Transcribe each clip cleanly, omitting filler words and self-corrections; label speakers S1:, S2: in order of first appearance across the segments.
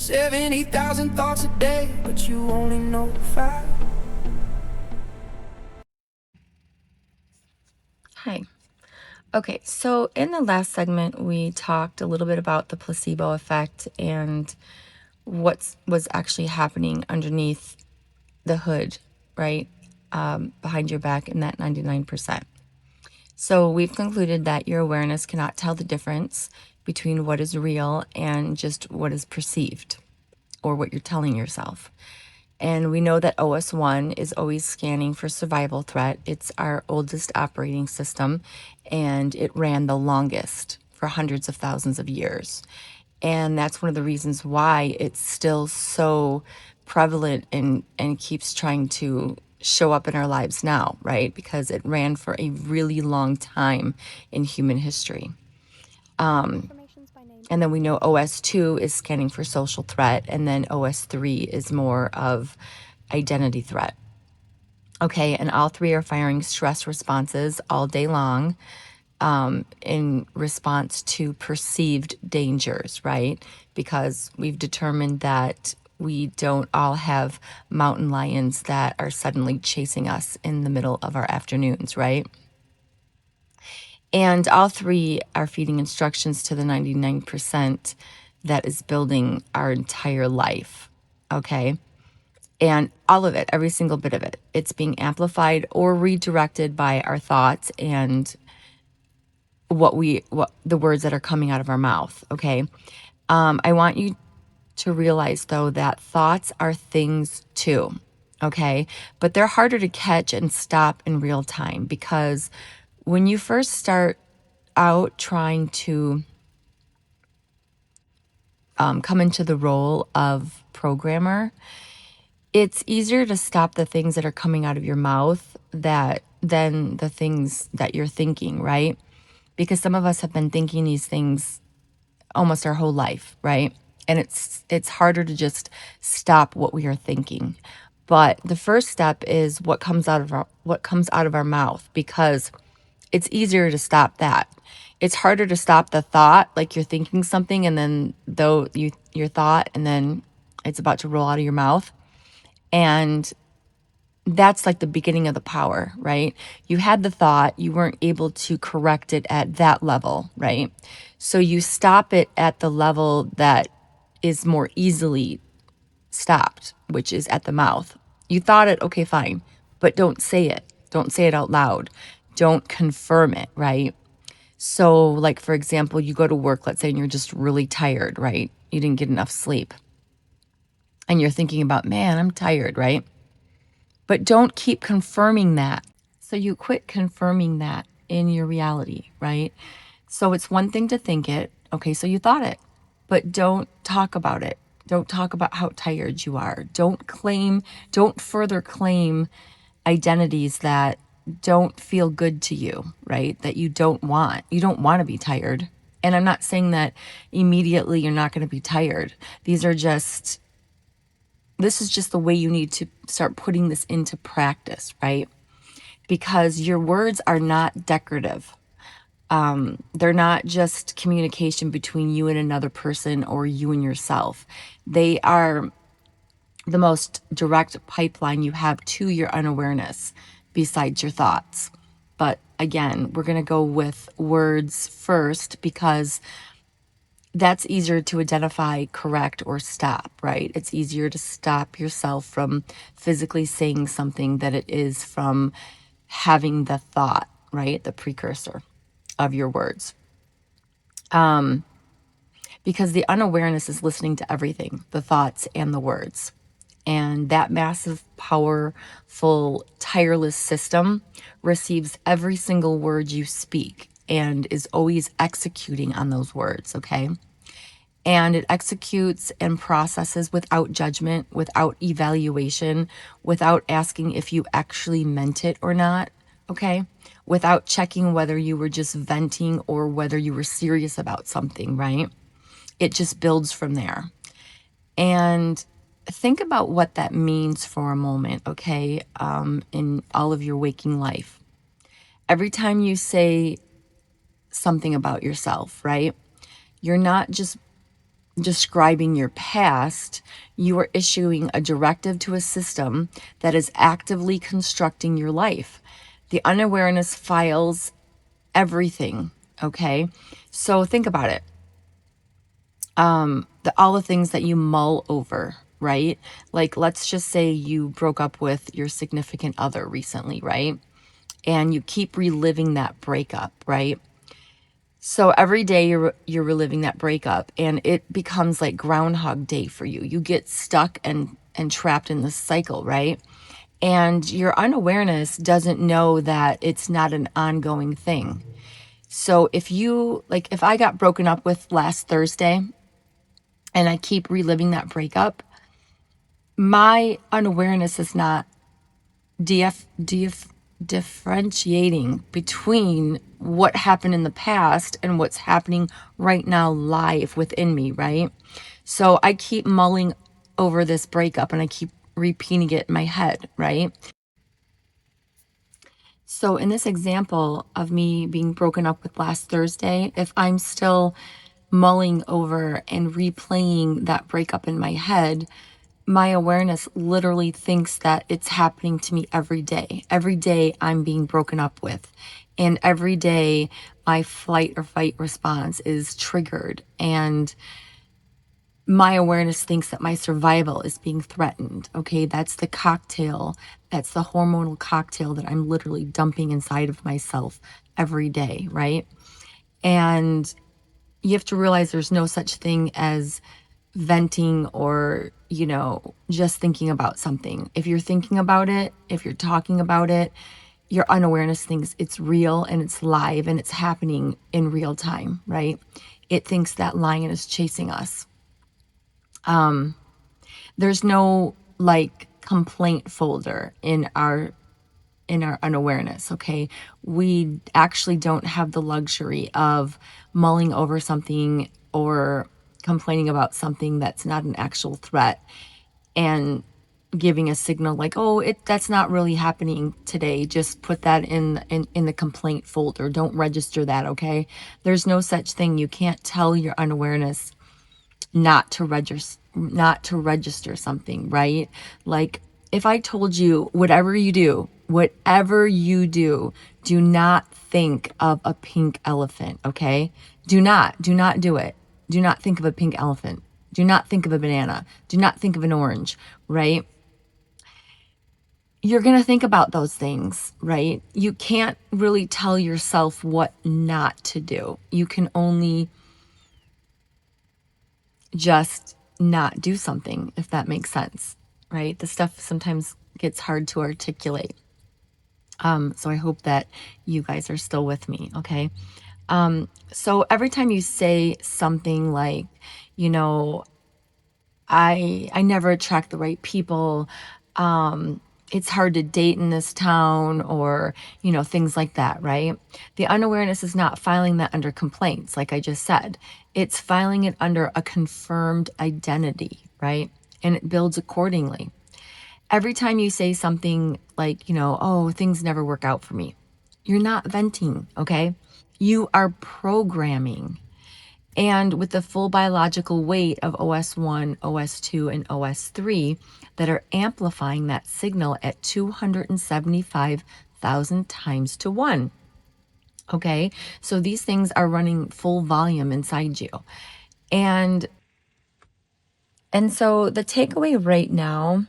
S1: 70,000 thoughts a day, but you only know 5.
S2: Hi. Okay, so in the last segment, we talked a little bit about the placebo effect and what was actually happening underneath the hood, right? Behind your back in that 99%. So we've concluded that your awareness cannot tell the difference between what is real and just what is perceived or what you're telling yourself. And we know that OS1 is always scanning for survival threat. It's our oldest operating system, and it ran the longest for hundreds of thousands of years. And that's one of the reasons why it's still so prevalent and keeps trying to show up in our lives now, right? Because it ran for a really long time in human history. And then we know OS2 is scanning for social threat, and then OS3 is more of identity threat. Okay, and all three are firing stress responses all day long in response to perceived dangers, right? Because we've determined that we don't all have mountain lions that are suddenly chasing us in the middle of our afternoons, right? And all three are feeding instructions to the 99% that is building our entire life, okay? And all of it, every single bit of it, it's being amplified or redirected by our thoughts and what the words that are coming out of our mouth, okay? I want you to realize, though, that thoughts are things too, okay? But they're harder to catch and stop in real time because when you first start out trying to come into the role of programmer, it's easier to stop the things that are coming out of your mouth than the things that you're thinking, right? Because some of us have been thinking these things almost our whole life, right? And it's harder to just stop what we are thinking. But the first step is what comes out of our mouth, because it's easier to stop that. It's harder to stop the thought, like you're thinking something and then your thought and then it's about to roll out of your mouth. And that's like the beginning of the power, right? You had the thought, you weren't able to correct it at that level, right? So you stop it at the level that is more easily stopped, which is at the mouth. You thought it, okay, fine, but don't say it. Don't say it out loud. Don't confirm it, right? So, like, for example, you go to work, let's say, and you're just really tired, right? You didn't get enough sleep. And you're thinking about, man, I'm tired, right? But don't keep confirming that. So you quit confirming that in your reality, right? So it's one thing to think it. Okay, so you thought it, but don't talk about it. Don't talk about how tired you are. Don't further claim identities that don't feel good to you, right? That you don't want. You don't want to be tired. And I'm not saying that immediately you're not going to be tired. This is just the way you need to start putting this into practice, right? Because your words are not decorative. They're not just communication between you and another person or you and yourself. They are the most direct pipeline you have to your unawareness besides your thoughts. But again, we're going to go with words first because that's easier to identify, correct, or stop, right? It's easier to stop yourself from physically saying something than it is from having the thought, right? The precursor of your words. Because the unawareness is listening to everything, the thoughts and the words. And that massive, powerful, tireless system receives every single word you speak and is always executing on those words, okay? And it executes and processes without judgment, without evaluation, without asking if you actually meant it or not, okay? Without checking whether you were just venting or whether you were serious about something, right? It just builds from there. And think about what that means for a moment, okay, in all of your waking life. Every time you say something about yourself, right, you're not just describing your past, you are issuing a directive to a system that is actively constructing your life. The unawareness files everything, okay? So think about it. All the things that you mull over, right? Like, let's just say you broke up with your significant other recently, right? And you keep reliving that breakup, right? So every day you're reliving that breakup, and it becomes like Groundhog Day for you. You get stuck and trapped in this cycle, right? And your unawareness doesn't know that it's not an ongoing thing. So if I got broken up with last Thursday and I keep reliving that breakup, my unawareness is not differentiating between what happened in the past and what's happening right now live within me, right? So I keep mulling over this breakup and I keep repeating it in my head, right? So in this example of me being broken up with last Thursday, if I'm still mulling over and replaying that breakup in my head, my awareness literally thinks that it's happening to me every day. Every day I'm being broken up with. And every day my flight or fight response is triggered. And my awareness thinks that my survival is being threatened. Okay, that's the cocktail. That's the hormonal cocktail that I'm literally dumping inside of myself every day, right? And you have to realize there's no such thing as venting or, just thinking about something. If you're thinking about it, if you're talking about it, your unawareness thinks it's real and it's live and it's happening in real time, right? It thinks that lion is chasing us. There's no like complaint folder in our unawareness, okay? We actually don't have the luxury of mulling over something or complaining about something that's not an actual threat and giving a signal like, oh, that's not really happening today. Just put that in the complaint folder. Don't register that, okay? There's no such thing. You can't tell your unawareness not to register something, right? Like if I told you whatever you do, do not think of a pink elephant, okay? Do not do it. Do not think of a pink elephant. Do not think of a banana. Do not think of an orange, right? You're going to think about those things, right? You can't really tell yourself what not to do. You can only just not do something, if that makes sense, right? The stuff sometimes gets hard to articulate. So I hope that you guys are still with me, okay? So every time you say something like, you know, I never attract the right people, it's hard to date in this town, or, things like that, right? The unawareness is not filing that under complaints, like I just said. It's filing it under a confirmed identity, right? And it builds accordingly. Every time you say something like, oh, things never work out for me, you're not venting, okay? You are programming. And with the full biological weight of OS1, OS2, and OS3 that are amplifying that signal at 275,000 times to 1. Okay, so these things are running full volume inside you. And so the takeaway right now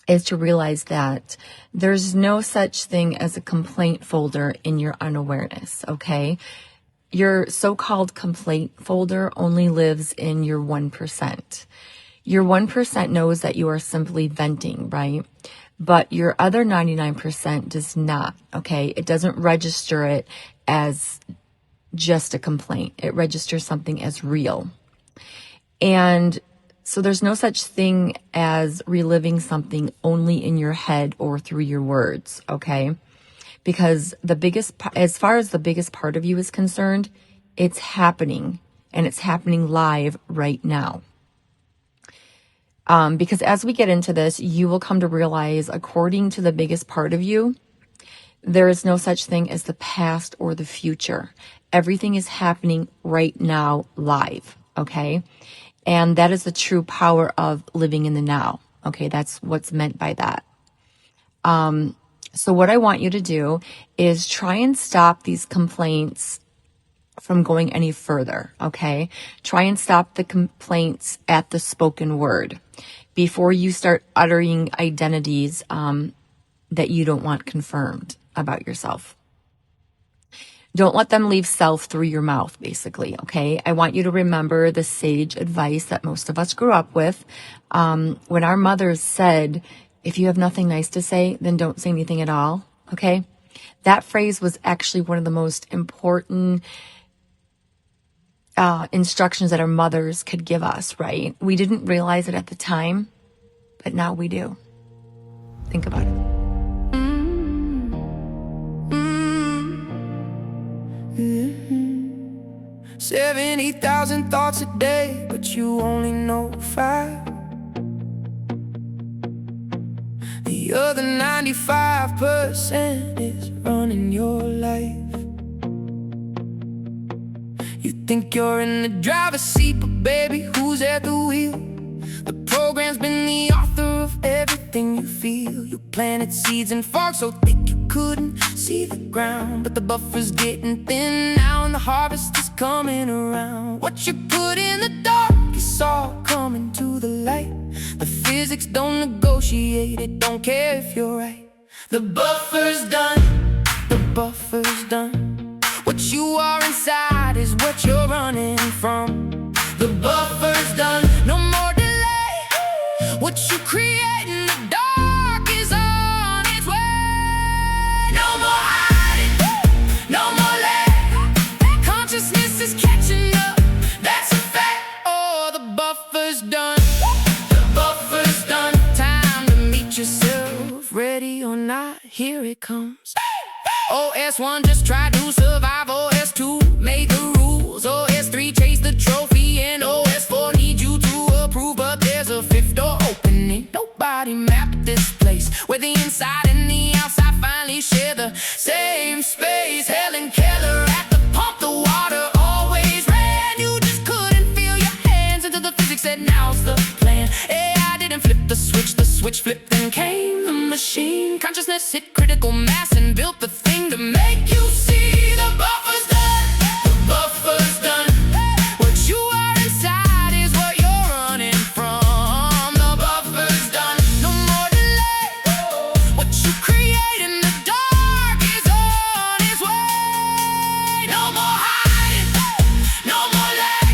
S2: is to realize that there's no such thing as a complaint folder in your unawareness, okay? Your so-called complaint folder only lives in your 1%. Your 1% knows that you are simply venting, right? But your other 99% does not, okay? It doesn't register it as just a complaint. It registers something as real. And so there's no such thing as reliving something only in your head or through your words, okay? Because as far as the biggest part of you is concerned, it's happening, and it's happening live right now. Because as we get into this, you will come to realize, according to the biggest part of you, there is no such thing as the past or the future. Everything is happening right now live. okay? And that is the true power of living in the now, okay? That's what's meant by that. So what I want you to do is try and stop these complaints from going any further, okay? Try and stop the complaints at the spoken word before you start uttering identities that you don't want confirmed about yourself. Don't let them leave self through your mouth, basically, okay? I want you to remember the sage advice that most of us grew up with. When our mothers said, if you have nothing nice to say, then don't say anything at all, okay? That phrase was actually one of the most important instructions that our mothers could give us, right? We didn't realize it at the time, but now we do. Think about it.
S1: 70,000 thoughts a day, but you only know 5. The other 95% is running your life. You think you're in the driver's seat, but baby, who's at the wheel? The program's been the author of everything you feel. You planted seeds and fog so thick you couldn't see the ground, but the buffer's getting thin now and the harvest is coming around. What you put in the dark is all coming to the light. The physics don't negotiate, it don't care if you're right. The buffer's done, the buffer's done. What you are inside is what you're running from. The buffer's done, no more delay. What you create in the dark is on its way. No more hiding, no more lag. Consciousness is catching up, that's a fact. Oh, the buffer's done, the buffer's done. Time to meet yourself, ready or not, here it comes. OS1 just tried to survive, OS2 made the rules, OS3 chased the trophy, and OS4 need you to approve. But there's a fifth door opening. Nobody mapped this place, where the inside and the outside finally share the same space. Helen Keller at the pump, the water always ran. You just couldn't feel your hands until the physics said now's the plan. AI didn't flip the switch flipped, then came the machine. Consciousness hit critical mass and built the thing to make you see. The buffer's done, the buffer's done. What you are inside is what you're running from. The buffer's done, no more delay. What you create in the dark is on its way. No more hiding, no more lag.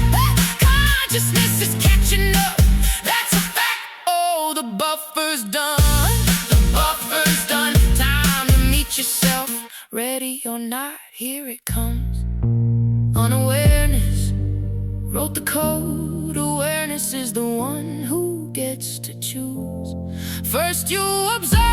S1: Consciousness is catching up, that's a fact. Oh, the buffer's done, the buffer's done. Time to meet yourself, ready or not, here it comes. Unawareness wrote the code. Awareness is the one who gets to choose. First you observe,